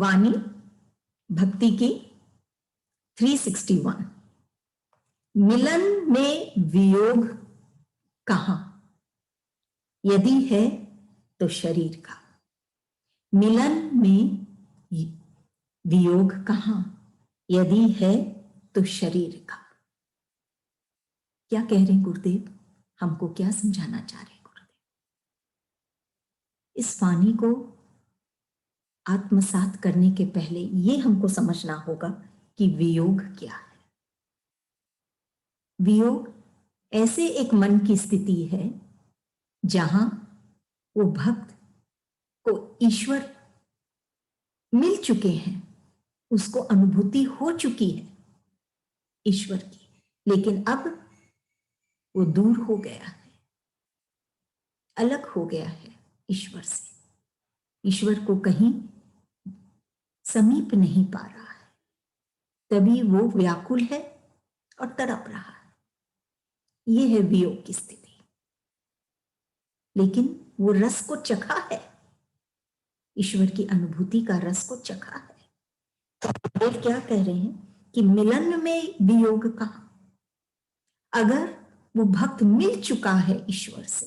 वाणी भक्ति की 361। मिलन में वियोग कहां? यदि है तो शरीर का। मिलन में वियोग कहां? यदि है तो शरीर का। क्या कह रहे हैं गुरुदेव? हमको क्या समझाना चाह रहे हैं गुरुदेव? इस वाणी को आत्मसात करने के पहले ये हमको समझना होगा कि वियोग क्या है। वियोग ऐसे एक मन की स्थिति है जहां वो भक्त को ईश्वर मिल चुके हैं, उसको अनुभूति हो चुकी है ईश्वर की, लेकिन अब वो दूर हो गया है, अलग हो गया है ईश्वर से। ईश्वर को कहीं समीप नहीं पा रहा है, तभी वो व्याकुल है और तड़प रहा है। ये है वियोग की स्थिति। लेकिन वो रस को चखा है, ईश्वर की अनुभूति का रस को चखा है। तो वो क्या कह रहे हैं कि मिलन में वियोग कहां? अगर वो भक्त मिल चुका है ईश्वर से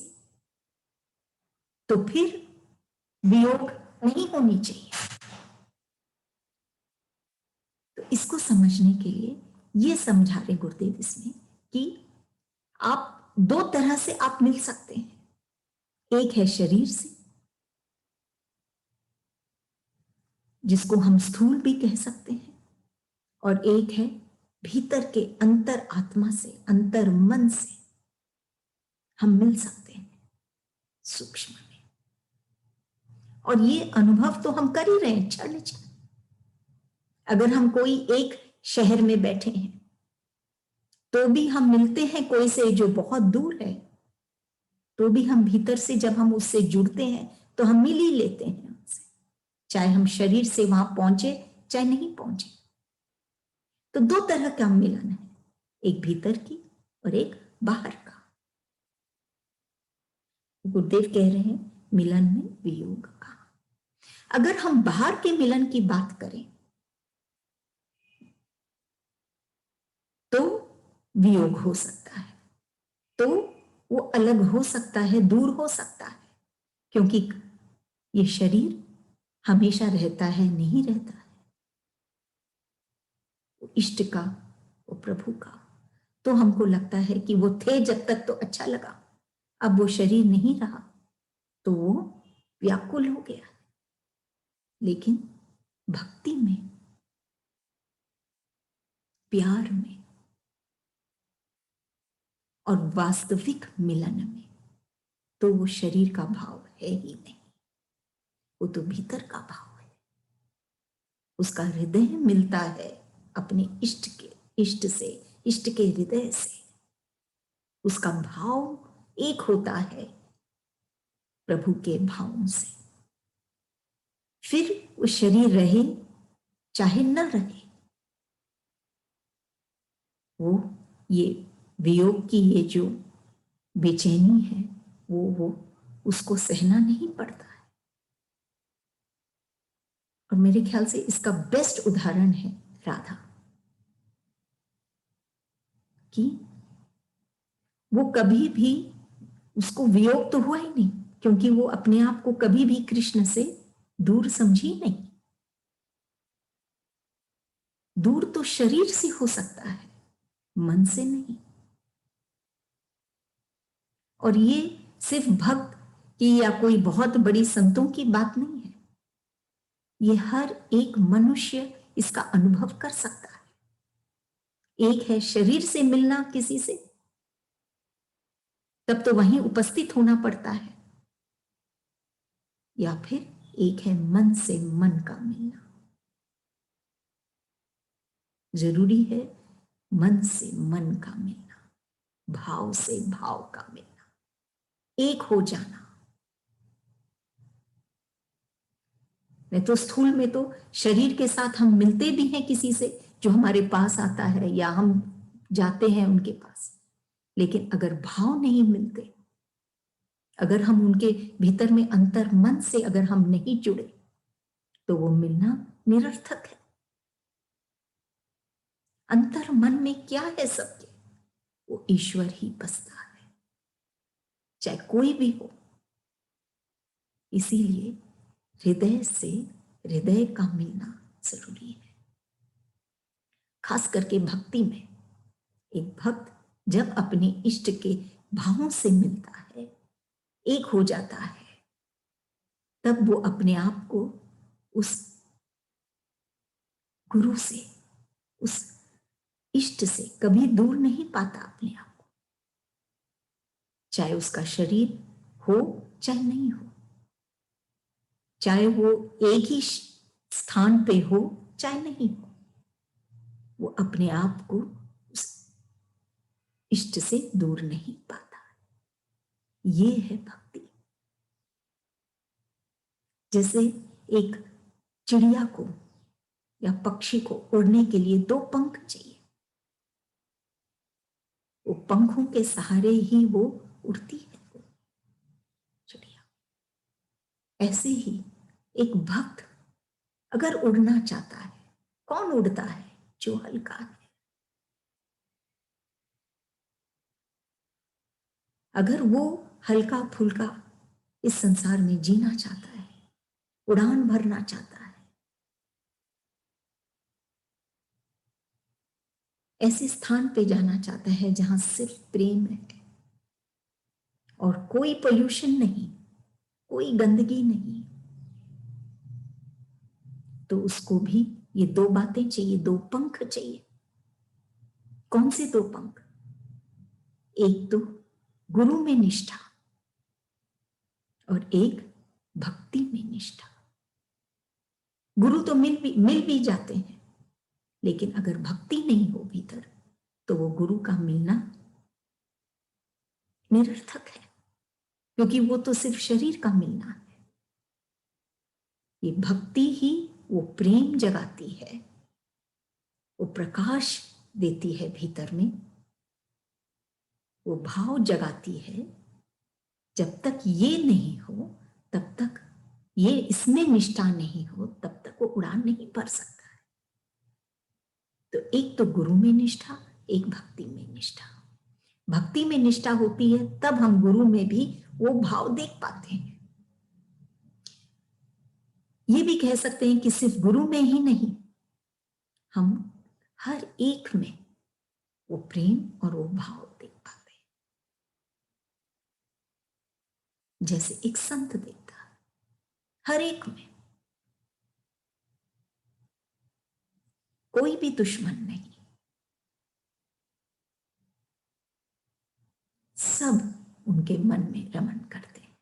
तो फिर वियोग नहीं होनी चाहिए। तो इसको समझने के लिए ये समझा रहे गुरुदेव इसमें कि आप दो तरह से आप मिल सकते हैं। एक है शरीर से, जिसको हम स्थूल भी कह सकते हैं, और एक है भीतर के अंतर आत्मा से, अंतर मन से हम मिल सकते हैं सूक्ष्म में। और ये अनुभव तो हम कर ही रहे हैं क्षण क्षण। अगर हम कोई एक शहर में बैठे हैं तो भी हम मिलते हैं कोई से जो बहुत दूर है, तो भी हम भीतर से जब हम उससे जुड़ते हैं तो हम मिल ही लेते हैं उनसे, चाहे हम शरीर से वहां पहुंचे चाहे नहीं पहुंचे। तो दो तरह का मिलन है, एक भीतर की और एक बाहर का। गुरुदेव कह रहे हैं मिलन में वियोग का। अगर हम बाहर के मिलन की बात करें तो वियोग हो सकता है, तो वो अलग हो सकता है, दूर हो सकता है, क्योंकि ये शरीर हमेशा रहता है नहीं रहता है। वो इष्ट का, वो प्रभु का, तो हमको लगता है कि वो थे जब तक तो अच्छा लगा, अब वो शरीर नहीं रहा तो वो व्याकुल हो गया। लेकिन भक्ति में, प्यार में और वास्तविक मिलन में तो वो शरीर का भाव है ही नहीं, वो तो भीतर का भाव है। उसका हृदय मिलता है अपने इष्ट के, इष्ट से, इष्ट के हृदय से। उसका भाव एक होता है प्रभु के भावों से। फिर वो शरीर रहे चाहे न रहे, वो ये वियोग की ये जो बेचैनी है वो उसको सहना नहीं पड़ता है। और मेरे ख्याल से इसका बेस्ट उदाहरण है राधा, कि वो कभी भी, उसको वियोग तो हुआ ही नहीं, क्योंकि वो अपने आप को कभी भी कृष्ण से दूर समझी नहीं। दूर तो शरीर से हो सकता है, मन से नहीं। और ये सिर्फ भक्त की या कोई बहुत बड़ी संतों की बात नहीं है, ये हर एक मनुष्य इसका अनुभव कर सकता है। एक है शरीर से मिलना किसी से, तब तो वहीं उपस्थित होना पड़ता है, या फिर एक है मन से मन का मिलना। जरूरी है मन से मन का मिलना, भाव से भाव का मिलना, एक हो जाना। नहीं तो स्थूल में तो शरीर के साथ हम मिलते भी हैं किसी से जो हमारे पास आता है या हम जाते हैं उनके पास, लेकिन अगर भाव नहीं मिलते, अगर हम उनके भीतर में अंतर मन से अगर हम नहीं जुड़े तो वो मिलना निरर्थक है। अंतर मन में क्या है सबके? वो ईश्वर ही बसता है, चाहे कोई भी हो। इसीलिए हृदय से हृदय का मिलना जरूरी है। खास करके भक्ति में एक भक्त जब अपने इष्ट के भावों से मिलता है, एक हो जाता है, तब वो अपने आप को उस गुरु से, उस इष्ट से कभी दूर नहीं पाता अपने आप को, चाहे उसका शरीर हो चाहे नहीं हो, चाहे वो एक ही स्थान पे हो चाहे नहीं हो, वो अपने आप को उस इष्ट से दूर नहीं पाता। ये है भक्ति। जैसे एक चिड़िया को या पक्षी को उड़ने के लिए 2 पंख चाहिए, वो पंखों के सहारे ही वो उड़ती है वो चिड़िया। ऐसे ही एक भक्त अगर उड़ना चाहता है, कौन उड़ता है? जो हल्का है। अगर वो हल्का फुल्का इस संसार में जीना चाहता है, उड़ान भरना चाहता है, ऐसे स्थान पे जाना चाहता है जहां सिर्फ प्रेम है और कोई पोल्यूशन नहीं, कोई गंदगी नहीं, तो उसको भी ये 2 बातें चाहिए, 2 पंख चाहिए। कौन से 2 पंख? एक तो गुरु में निष्ठा और एक भक्ति में निष्ठा। गुरु तो मिल भी जाते हैं, लेकिन अगर भक्ति नहीं हो भीतर तो वो गुरु का मिलना निरर्थक है, क्योंकि वो तो सिर्फ शरीर का मिलना है। ये भक्ति ही वो प्रेम जगाती है, वो प्रकाश देती है भीतर में, वो भाव जगाती है। जब तक ये नहीं हो, तब तक ये इसमें निष्ठा नहीं हो, तब तक वो उड़ान नहीं भर सकता है। तो एक तो गुरु में निष्ठा, एक भक्ति में निष्ठा। भक्ति में निष्ठा होती है तब हम गुरु में भी वो भाव देख पाते हैं। ये भी कह सकते हैं कि सिर्फ गुरु में ही नहीं, हम हर एक में वो प्रेम और वो भाव देख पाते हैं। जैसे एक संत देखता है, हर एक में कोई भी दुश्मन नहीं, सब उनके मन में रमन करते हैं।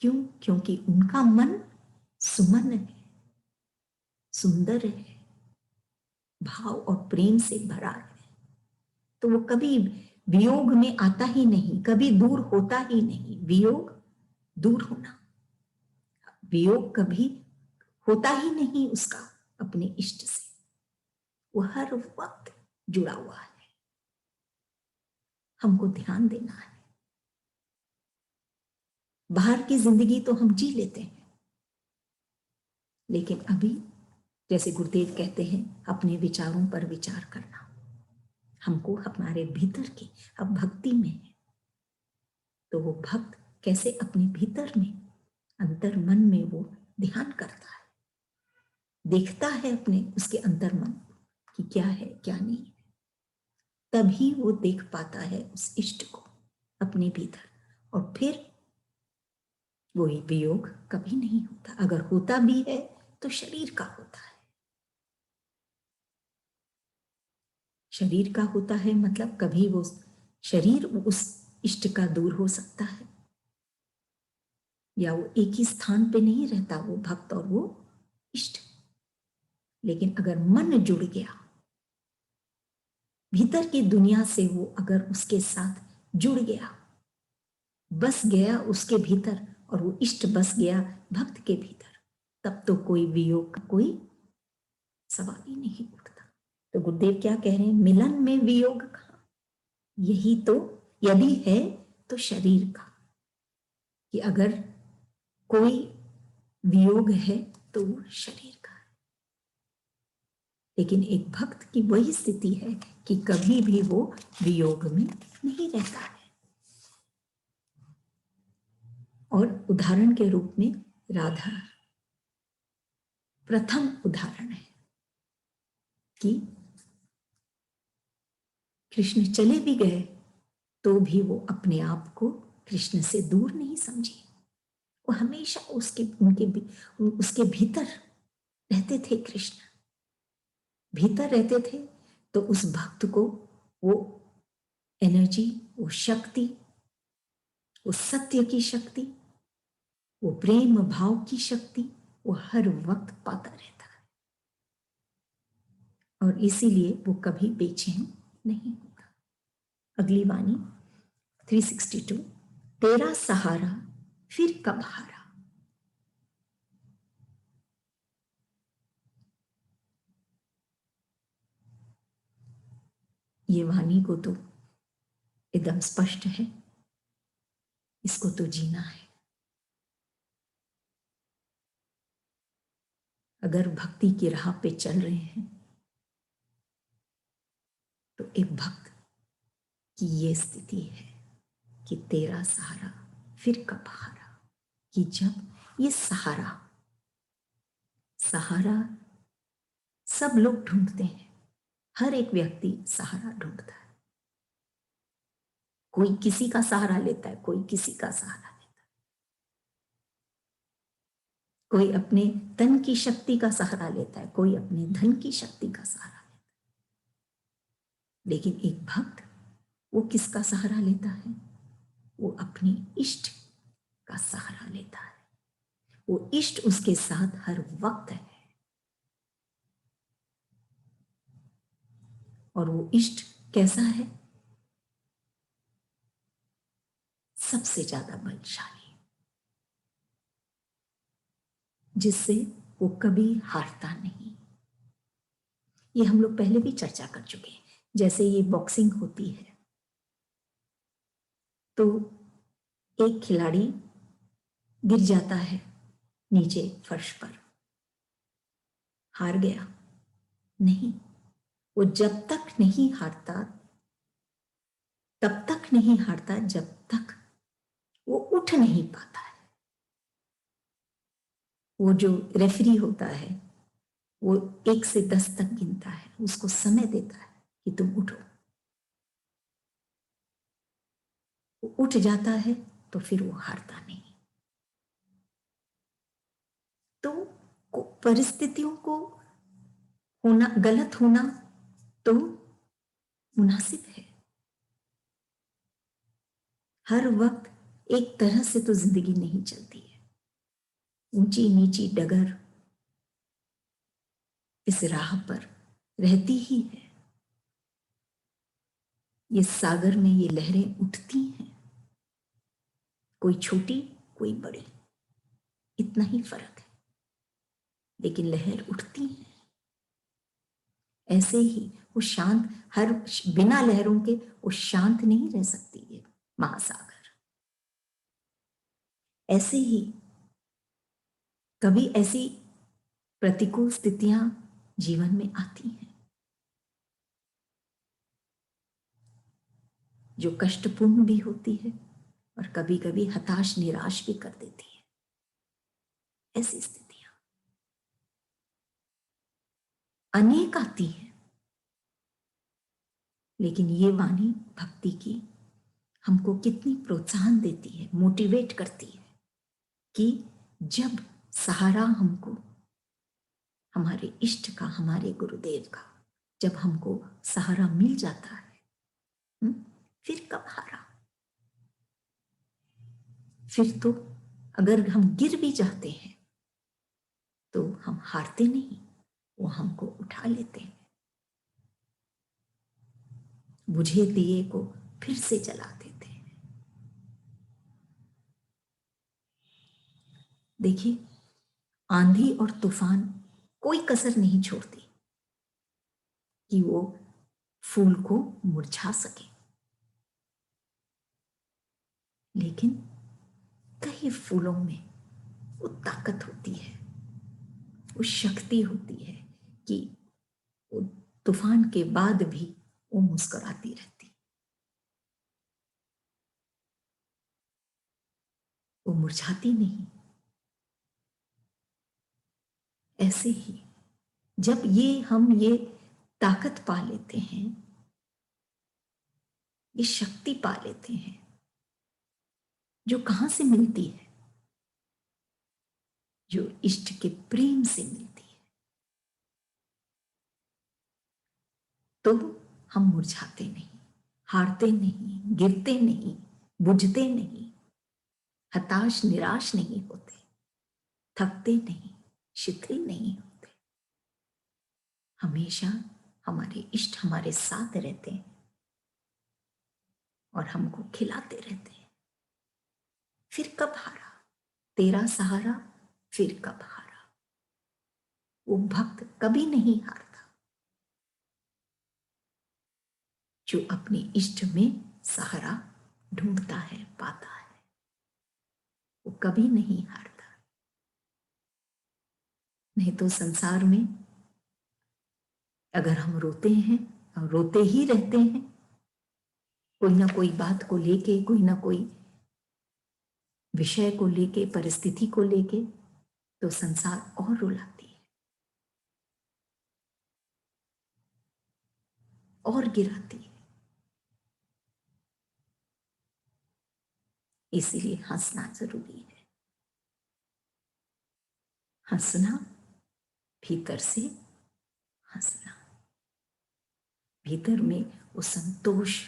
क्यों? क्योंकि उनका मन सुमन है, सुंदर है, भाव और प्रेम से भरा है। तो वो कभी वियोग में आता ही नहीं, कभी दूर होता ही नहीं। वियोग, दूर होना, वियोग कभी होता ही नहीं उसका अपने इष्ट से। वो हर वक्त जुड़ा हुआ है। हमको ध्यान देना है। बाहर की जिंदगी तो हम जी लेते हैं, लेकिन अभी जैसे गुरुदेव कहते हैं, अपने विचारों पर विचार करना। हमको हमारे भीतर की अब भक्ति में है, तो वो भक्त कैसे अपने भीतर में, अंतर मन में वो ध्यान करता है, देखता है अपने उसके अंतर मन कि क्या है क्या नहीं है। तभी वो देख पाता है उस इष्ट को अपने भीतर, और फिर वो वियोग कभी नहीं होता। अगर होता भी है तो शरीर का होता है। शरीर का होता है मतलब कभी वो शरीर उस इष्ट का दूर हो सकता है, या वो एक ही स्थान पे नहीं रहता वो भक्त और वो इष्ट। लेकिन अगर मन जुड़ गया भीतर की दुनिया से, वो अगर उसके साथ जुड़ गया, बस गया उसके भीतर, और वो इष्ट बस गया भक्त के भीतर, तब तो कोई वियोग का कोई सवाल ही नहीं उठता। तो गुरुदेव क्या कह रहे हैं? मिलन में वियोग का, यही तो यदि है तो शरीर का, कि अगर कोई वियोग है तो वो शरीर का है। लेकिन एक भक्त की वही स्थिति है कि कभी भी वो वियोग में नहीं रहता है। और उदाहरण के रूप में राधा प्रथम उदाहरण है कि कृष्ण चले भी गए तो भी वो अपने आप को कृष्ण से दूर नहीं समझे। वो हमेशा उसके भीतर रहते थे। कृष्ण भीतर रहते थे तो उस भक्त को वो एनर्जी, वो शक्ति, वो सत्य की शक्ति, वो प्रेम भाव की शक्ति वो हर वक्त पाता रहता है। और इसीलिए वो कभी बेचैन नहीं होता। अगली वाणी 362, तेरा सहारा फिर कब हारा। ये वाणी को तो एकदम स्पष्ट है, इसको तो जीना है। अगर भक्ति की राह पे चल रहे हैं तो एक भक्त की ये स्थिति है कि तेरा सहारा फिर कब हारा। कि जब ये सहारा सब लोग ढूंढते हैं, हर एक व्यक्ति सहारा ढूंढता है। कोई किसी का सहारा लेता है, कोई किसी का सहारा लेता है, कोई अपने तन की शक्ति का सहारा लेता है, कोई अपने धन की शक्ति का सहारा लेता है। लेकिन एक भक्त वो किसका सहारा लेता है? वो अपने इष्ट का सहारा लेता है। वो इष्ट उसके साथ हर वक्त है और वो इष्ट कैसा है? सबसे ज्यादा बलशाली, जिससे वो कभी हारता नहीं। ये हम लोग पहले भी चर्चा कर चुके हैं। जैसे ये बॉक्सिंग होती है तो एक खिलाड़ी गिर जाता है नीचे फर्श पर, हार गया नहीं। वो जब तक नहीं हारता, तब तक नहीं हारता जब तक वो उठ नहीं पाता है। वो जो रेफरी होता है वो 1 से 10 तक गिनता है, उसको समय देता है कि तुम उठो। वो उठ जाता है तो फिर वो हारता नहीं। तो परिस्थितियों को होना, गलत होना तो मुनासिब है। हर वक्त एक तरह से तो जिंदगी नहीं चलती है। ऊंची नीची डगर इस राह पर रहती ही है। ये सागर में ये लहरें उठती हैं, कोई छोटी कोई बड़ी, इतना ही फर्क है, लेकिन लहर उठती है। ऐसे ही वो शांत, हर बिना लहरों के वो शांत नहीं रह सकती है महासागर। ऐसे ही कभी ऐसी प्रतिकूल स्थितियां जीवन में आती हैं जो कष्टपूर्ण भी होती है और कभी कभी हताश निराश भी कर देती है। ऐसी स्थितियां अनेक आती हैं। लेकिन ये वाणी भक्ति की हमको कितनी प्रोत्साहन देती है, मोटिवेट करती है कि जब सहारा हमको हमारे इष्ट का, हमारे गुरुदेव का जब हमको सहारा मिल जाता है, फिर कब हारा। फिर तो अगर हम गिर भी जाते हैं तो हम हारते नहीं, वो हमको उठा लेते हैं, बुझे दिए को फिर से जला देते हैं। देखिए, आंधी और तूफान कोई कसर नहीं छोड़ती कि वो फूल को मुरझा सके। लेकिन कई फूलों में वो ताकत होती है वो शक्ति होती है कि वो तूफान के बाद भी वो मुस्कुराती रहती, वो मुरझाती नहीं। ऐसे ही जब हम ये ताकत पा लेते हैं, ये शक्ति पा लेते हैं, जो कहां से मिलती है? जो इष्ट के प्रेम से मिलती है। तो हम मुरझाते नहीं, हारते नहीं, गिरते नहीं, बुझते नहीं, हताश निराश नहीं होते, थकते नहीं, शिथिल नहीं होते। हमेशा हमारे इष्ट हमारे साथ रहते हैं और हमको खिलाते रहते हैं। फिर कब हारा? तेरा सहारा फिर कब हारा? वो भक्त कभी नहीं हारता जो अपने इष्ट में सहारा ढूंढता है, पाता है। वो कभी नहीं हारता। नहीं तो संसार में अगर हम रोते हैं और रोते ही रहते हैं, कोई ना कोई बात को लेके, कोई ना कोई विषय को लेके, परिस्थिति को लेके, तो संसार और रुलाती है और गिराती है। इसीलिए हंसना जरूरी है। हंसना, भीतर से हंसना, भीतर में वो संतोष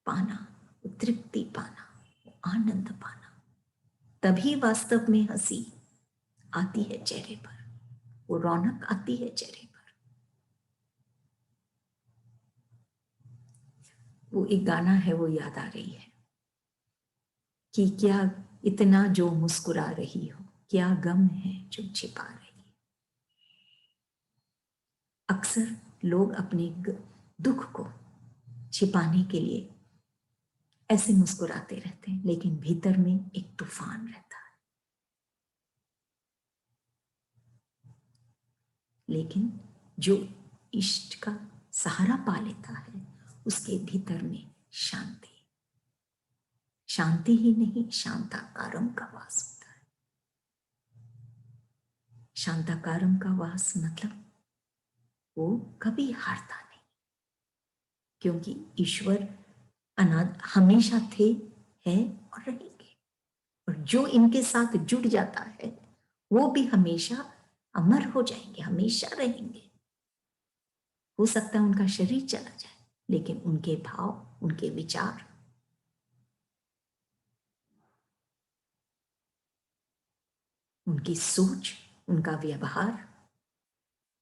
पाना, वो तृप्ति पाना, वो आनंद पाना, तभी वास्तव में हंसी आती है चेहरे पर, वो रौनक आती है चेहरे पर। वो एक गाना है, वो याद आ रही है कि क्या इतना जो मुस्कुरा रही हो, क्या गम है जो छिपा रही। अक्सर लोग अपने दुख को छिपाने के लिए ऐसे मुस्कुराते रहते हैं, लेकिन भीतर में एक तूफान रहता है। लेकिन जो इष्ट का सहारा पा लेता है, उसके भीतर में शांति, शांति ही नहीं, शांताकारम का वास होता है। शांताकारम का वास मतलब वो कभी हारता नहीं, क्योंकि ईश्वर अनाद हमेशा थे, है और रहेंगे। और जो इनके साथ जुड़ जाता है वो भी हमेशा अमर हो जाएंगे, हमेशा रहेंगे। हो सकता है उनका शरीर चला जाए, लेकिन उनके भाव, उनके विचार, उनकी सोच, उनका व्यवहार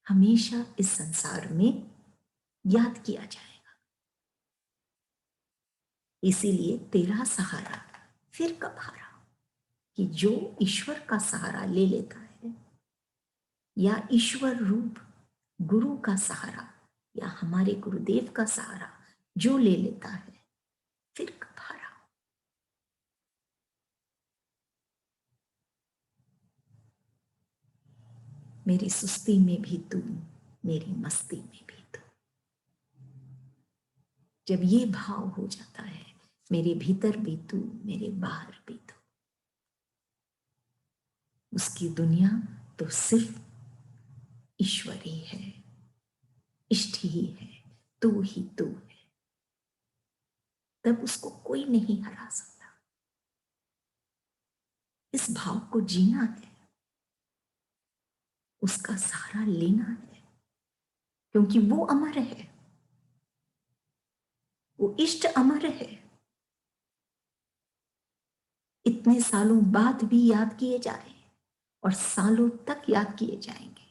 हमेशा इस संसार में याद किया जाएगा। इसीलिए तेरा सहारा फिर कब हारा, कि जो ईश्वर का सहारा ले लेता है, या ईश्वर रूप गुरु का सहारा, या हमारे गुरुदेव का सहारा जो ले लेता है, फिर कब हारा। मेरी सुस्ती में भी तू, मेरी मस्ती में भी तू। जब ये भाव हो जाता है, मेरे भीतर भी तू, मेरे बाहर भी तू, उसकी दुनिया तो सिर्फ ईश्वर ही है, इष्ट ही है, तू ही तू है। तब उसको कोई नहीं हरा सकता। इस भाव को जीना है, उसका सहारा लेना है, क्योंकि वो अमर है, वो इष्ट अमर है। इतने सालों बाद भी याद किए जा रहे हैं और सालों तक याद किए जाएंगे।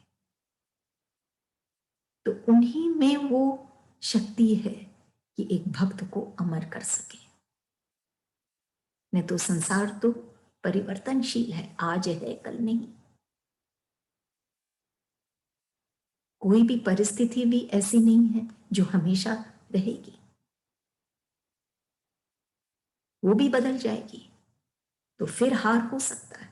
तो उन्हीं में वो शक्ति है कि एक भक्त को अमर कर सके। नहीं तो संसार तो परिवर्तनशील है, आज है कल नहीं। कोई भी परिस्थिति भी ऐसी नहीं है जो हमेशा रहेगी, वो भी बदल जाएगी। तो फिर हार हो सकता है।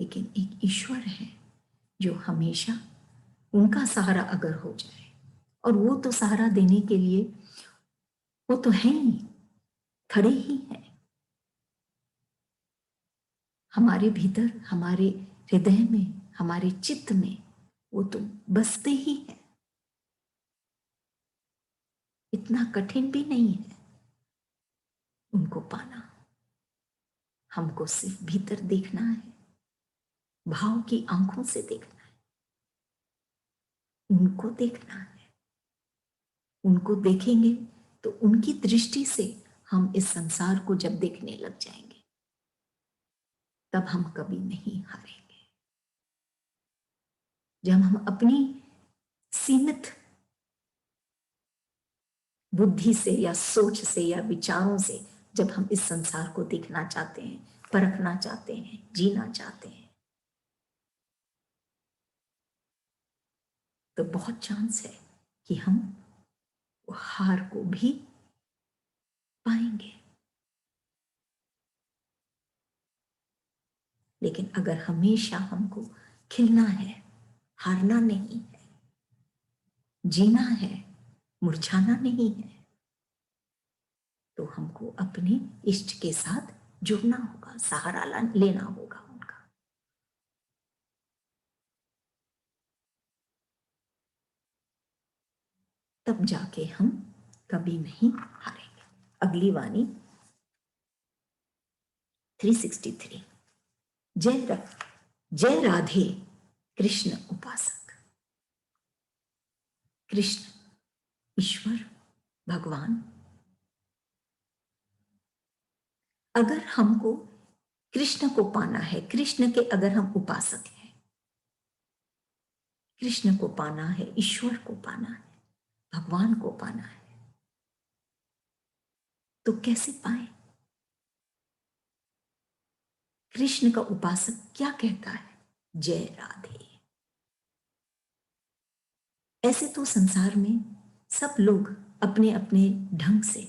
लेकिन एक ईश्वर है जो हमेशा, उनका सहारा अगर हो जाए, और वो तो सहारा देने के लिए वो तो है ही, खड़े ही है हमारे भीतर, हमारे हृदय में, हमारे चित्त में, वो तो बसते ही है। इतना कठिन भी नहीं है उनको पाना। हमको सिर्फ भीतर देखना है, भाव की आंखों से देखना है, उनको देखना है। उनको देखेंगे तो उनकी दृष्टि से हम इस संसार को जब देखने लग जाएंगे, तब हम कभी नहीं हारेंगे। जब हम अपनी सीमित बुद्धि से या सोच से या विचारों से जब हम इस संसार को देखना चाहते हैं, परखना चाहते हैं, जीना चाहते हैं, तो बहुत चांस है कि हम वो हार को भी पाएंगे। लेकिन अगर हमेशा हमको खिलना है, हारना नहीं है, जीना है, मुरझाना नहीं है, तो हमको अपने इष्ट के साथ जुड़ना होगा, सहारा लेना होगा उनका। तब जाके हम कभी नहीं हारेंगे। अगली वाणी 363। जय राधे कृष्ण उपासक। कृष्ण ईश्वर भगवान, अगर हमको कृष्ण को पाना है, कृष्ण के अगर हम उपासक हैं, कृष्ण को पाना है, ईश्वर को पाना है, भगवान को पाना है, तो कैसे पाए? कृष्ण का उपासक क्या कहता है? जय राधे। ऐसे तो संसार में सब लोग अपने अपने ढंग से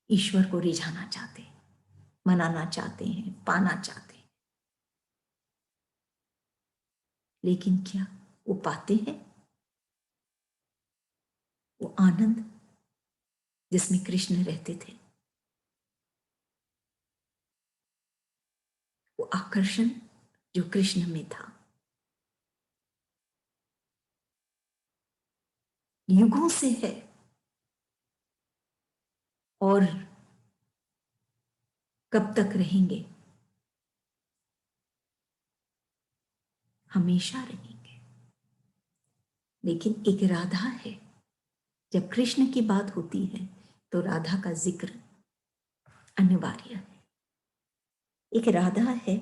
ईश्वर को रिझाना चाहते हैं, मनाना चाहते हैं, पाना चाहते हैं, लेकिन क्या वो पाते हैं वो आनंद जिसमें कृष्ण रहते थे, वो आकर्षण जो कृष्ण में था? युगों से है और कब तक रहेंगे? हमेशा रहेंगे। लेकिन एक राधा है, जब कृष्ण की बात होती है तो राधा का जिक्र अनिवार्य है। एक राधा है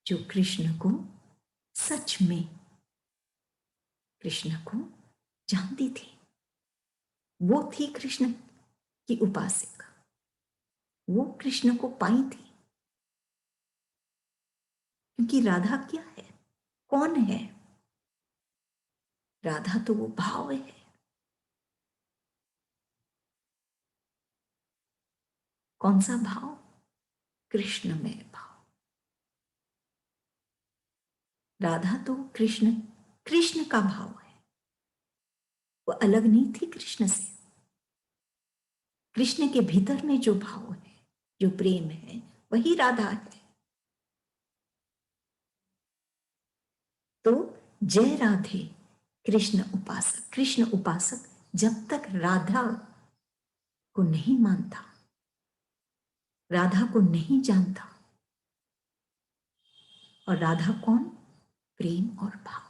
जो कृष्ण को सच में, कृष्ण को जानती थी, वो थी कृष्ण की उपासक, वो कृष्ण को पाई थी। क्योंकि राधा क्या है, कौन है? राधा तो वो भाव है। कौन सा भाव? कृष्णमय भाव। राधा तो कृष्ण, कृष्ण का भाव है, वो अलग नहीं थी कृष्ण से। कृष्ण के भीतर में जो भाव है, जो प्रेम है, वही राधा है। तो जय राधे कृष्ण उपासक। कृष्ण उपासक जब तक राधा को नहीं मानता, राधा को नहीं जानता, और राधा कौन? प्रेम और भाव।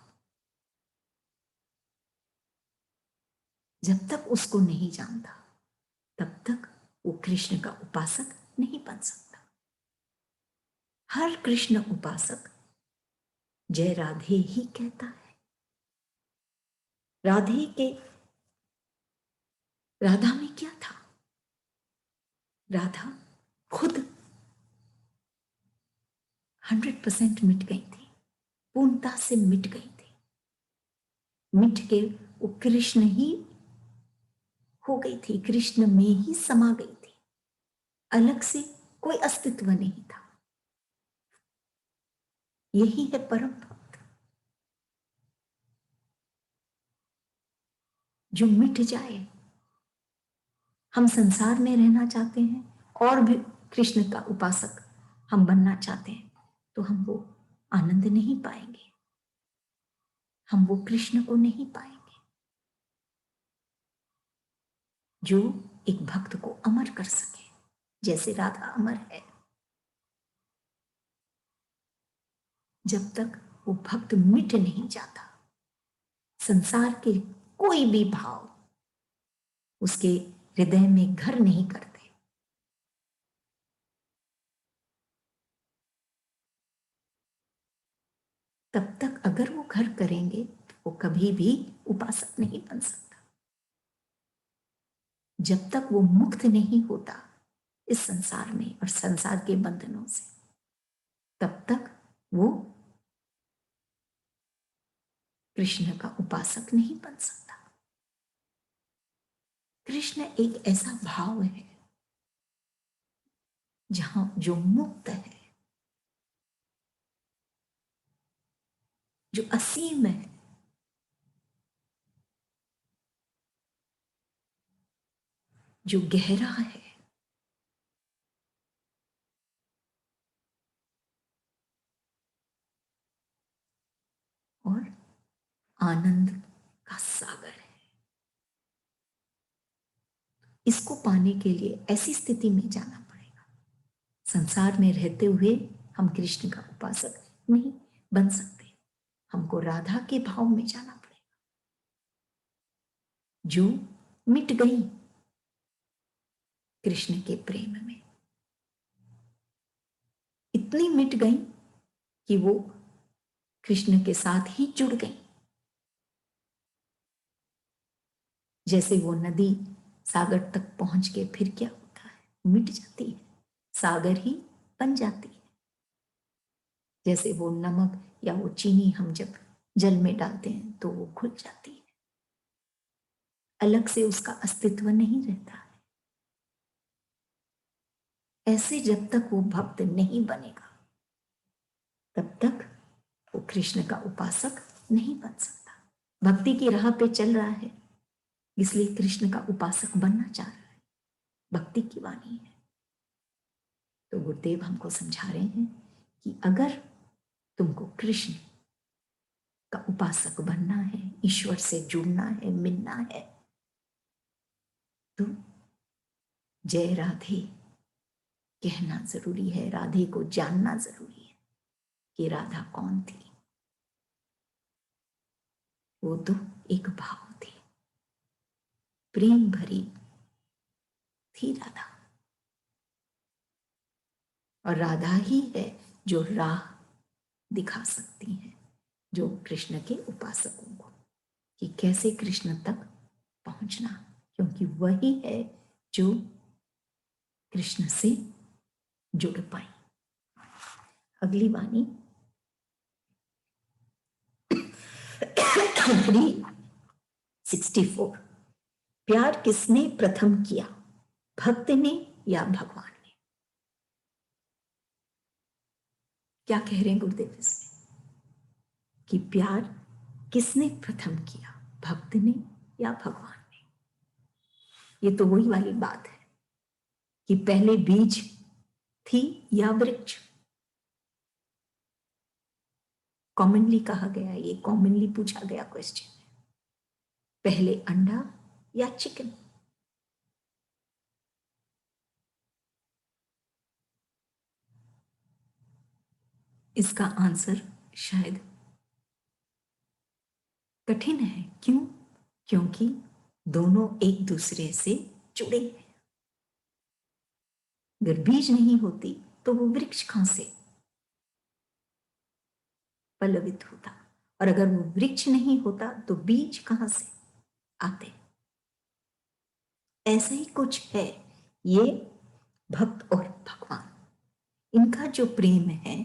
जब तक उसको नहीं जानता, तब तक वो कृष्ण का उपासक नहीं बन सकता। हर कृष्ण उपासक जय राधे ही कहता है। राधे के, राधा में क्या था? राधा खुद 100% मिट गई थी, पूर्णता से मिट गई थी। मिट के वो कृष्ण ही हो गई थी, कृष्ण में ही समा गई थी, अलग से कोई अस्तित्व नहीं था। यही है परम भक्त, जो मिट जाए। हम संसार में रहना चाहते हैं और भी कृष्ण का उपासक हम बनना चाहते हैं, तो हम वो आनंद नहीं पाएंगे, हम वो कृष्ण को नहीं पाएंगे जो एक भक्त को अमर कर सके, जैसे राधा अमर है। जब तक वो भक्त मिट नहीं जाता, संसार के कोई भी भाव उसके हृदय में घर नहीं करते, तब तक अगर वो घर करेंगे तो वो कभी भी उपासक नहीं बन सकता। जब तक वो मुक्त नहीं होता इस संसार में और संसार के बंधनों से, तब तक वो कृष्ण का उपासक नहीं बन सकता। कृष्ण एक ऐसा भाव है जहां जो मुक्त है, जो असीम है, जो गहरा है, और आनंद का सागर है। इसको पाने के लिए ऐसी स्थिति में जाना पड़ेगा। संसार में रहते हुए हम कृष्ण का उपासक नहीं बन सकते, हमको राधा के भाव में जाना पड़ेगा, जो मिट गई कृष्ण के प्रेम में, इतनी मिट गई कि वो कृष्ण के साथ ही जुड़ गई। जैसे वो नदी सागर तक पहुंच के फिर क्या होता है, मिट जाती है, सागर ही बन जाती है। जैसे वो नमक या वो चीनी हम जब जल में डालते हैं तो वो घुल जाती है, अलग से उसका अस्तित्व नहीं रहता है। ऐसे जब तक वो भक्त नहीं बनेगा तब तक वो कृष्ण का उपासक नहीं बन सकता। भक्ति की राह पे चल रहा है इसलिए कृष्ण का उपासक बनना चाह रहा है, भक्ति की वाणी है। तो गुरुदेव हमको समझा रहे हैं कि अगर तुमको कृष्ण का उपासक बनना है, ईश्वर से जुड़ना है, मिलना है, तो जय राधे कहना जरूरी है, राधे को जानना जरूरी है कि राधा कौन थी। वो तो एक भाव थी, प्रेम भरी थी राधा, और राधा ही है जो राह दिखा सकती है जो कृष्ण के उपासकों को कि कैसे कृष्ण तक पहुंचना, क्योंकि वही है जो कृष्ण से जुड़ पाई। अगली वाणी 364। प्यार किसने प्रथम किया, भक्त ने या भगवान ने? क्या कह रहे हैं गुरुदेव इसमें कि प्यार किसने प्रथम किया, भक्त ने या भगवान ने? ये तो वही वाली बात है कि पहले बीज थी या वृक्ष। कॉमनली कहा गया, ये कॉमनली पूछा गया क्वेश्चन, पहले अंडा या चिकन? इसका आंसर शायद कठिन है। क्यों? क्योंकि दोनों एक दूसरे से जुड़े हैं। अगर बीज नहीं होती तो वो वृक्ष कहां से पल्लवित होता, और अगर वो वृक्ष नहीं होता तो बीज कहां से आते? ऐसा ही कुछ है ये भक्त और भगवान, इनका जो प्रेम है,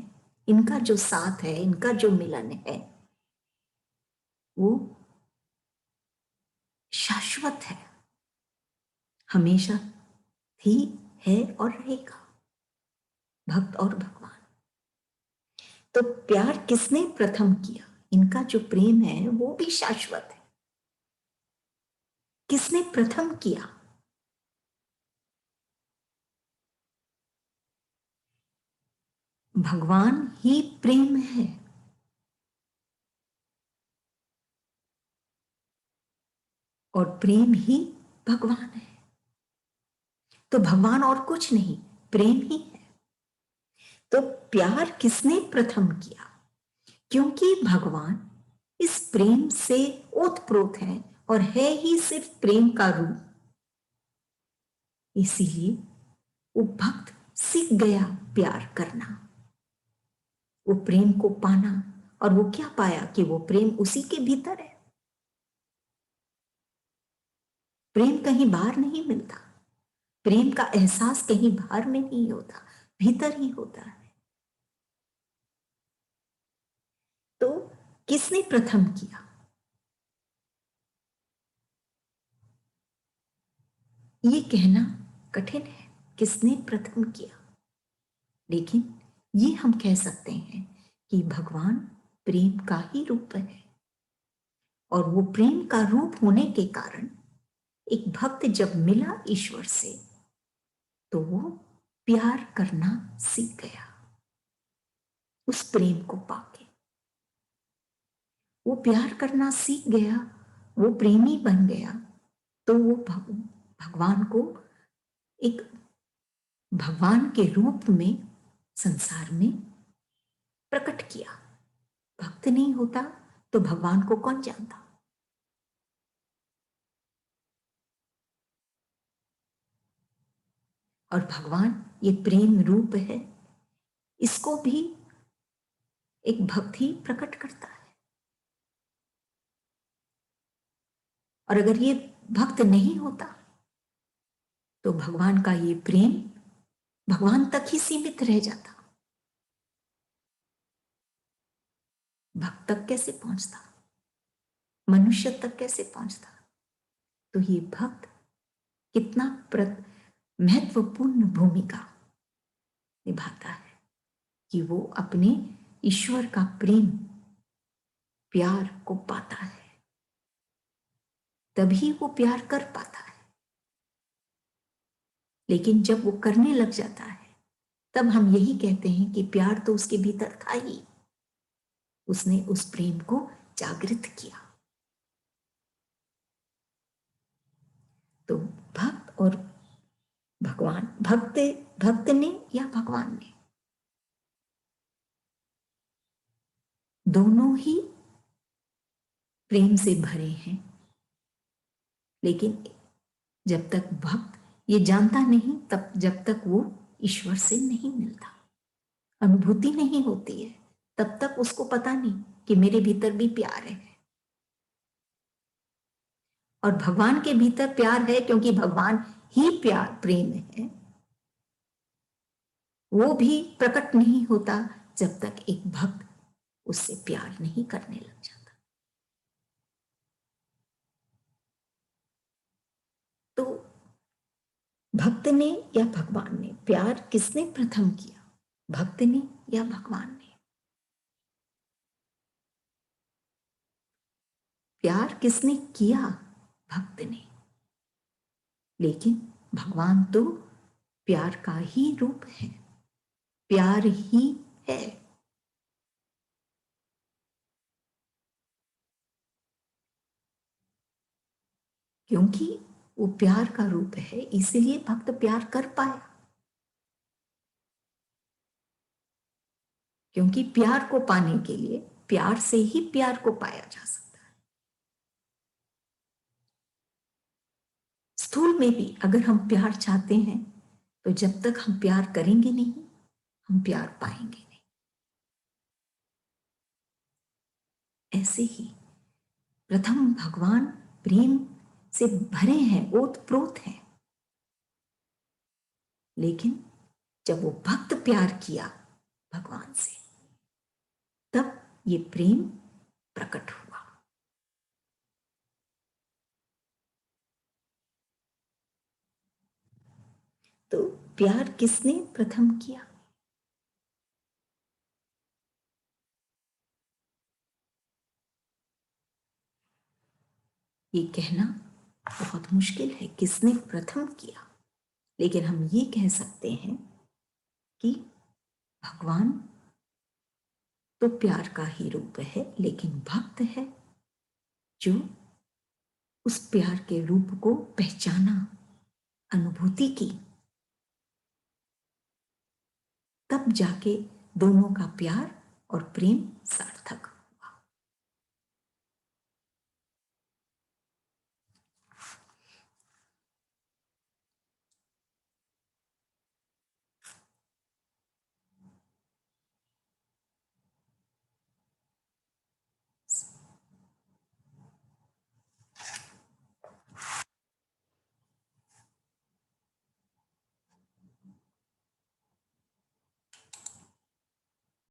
इनका जो साथ है, इनका जो मिलन है, वो शाश्वत है, हमेशा थी, है और रहेगा। भक्त और भगवान तो प्यार किसने प्रथम किया? इनका जो प्रेम है वो भी शाश्वत है। किसने प्रथम किया? भगवान ही प्रेम है। और प्रेम ही भगवान है। तो भगवान और कुछ नहीं, प्रेम ही है। तो प्यार किसने प्रथम किया? क्योंकि भगवान इस प्रेम से ओतप्रोत है और है ही सिर्फ प्रेम का रूप। इसीलिए वो भक्त सीख गया प्यार करना, वो प्रेम को पाना। और वो क्या पाया कि वो प्रेम उसी के भीतर है। प्रेम कहीं बाहर नहीं मिलता। प्रेम का एहसास कहीं बाहर में नहीं होता, भीतर ही होता है। तो किसने प्रथम किया? ये कहना कठिन है, किसने प्रथम किया। लेकिन ये हम कह सकते हैं कि भगवान प्रेम का ही रूप है। और वो प्रेम का रूप होने के कारण एक भक्त जब मिला ईश्वर से तो वो प्यार करना सीख गया। उस प्रेम को पाके वो प्यार करना सीख गया, वो प्रेमी बन गया। तो वो भगवान को एक भगवान के रूप में संसार में प्रकट किया। भक्त नहीं होता तो भगवान को कौन जानता। और भगवान ये प्रेम रूप है, इसको भी एक भक्त ही प्रकट करता है। और अगर ये भक्त नहीं होता तो भगवान का ये प्रेम भगवान तक ही सीमित रह जाता, भक्त तक कैसे पहुंचता, मनुष्य तक कैसे पहुंचता। तो ये भक्त कितना महत्वपूर्ण भूमिका निभाता है कि वो अपने ईश्वर का प्रेम प्यार को पाता है, तभी वो प्यार कर पाता है। लेकिन जब वो करने लग जाता है तब हम यही कहते हैं कि प्यार तो उसके भीतर था ही, उसने उस प्रेम को जागृत किया। तो भक्त और भगवान, भक्त ने या भगवान ने, दोनों ही प्रेम से भरे हैं। लेकिन जब तक भक्त ये जानता नहीं, तब जब तक वो ईश्वर से नहीं मिलता, अनुभूति नहीं होती है, तब तक उसको पता नहीं कि मेरे भीतर भी प्यार है। और भगवान के भीतर प्यार है क्योंकि भगवान ही प्यार प्रेम है। वो भी प्रकट नहीं होता जब तक एक भक्त उससे प्यार नहीं करने लग जाता। तो भक्त ने या भगवान ने, प्यार किसने प्रथम किया? भक्त ने या भगवान ने? प्यार किसने किया? भक्त ने। लेकिन भगवान तो प्यार का ही रूप है, प्यार ही है। क्योंकि वो प्यार का रूप है इसीलिए भक्त प्यार कर पाया। क्योंकि प्यार को पाने के लिए प्यार से ही प्यार को पाया जा सकता है। स्थूल में भी अगर हम प्यार चाहते हैं तो जब तक हम प्यार करेंगे नहीं, हम प्यार पाएंगे नहीं। ऐसे ही प्रथम भगवान प्रेम से भरे हैं, ओतप्रोत हैं। लेकिन जब वो भक्त प्यार किया भगवान से, तब ये प्रेम प्रकट हुआ। तो प्यार किसने प्रथम किया? ये कहना बहुत मुश्किल है किसने प्रथम किया, लेकिन हम ये कह सकते हैं कि भगवान तो प्यार का ही रूप है, लेकिन भक्त है जो उस प्यार के रूप को पहचाना, अनुभूति की, तब जाके दोनों का प्यार और प्रेम सार्थक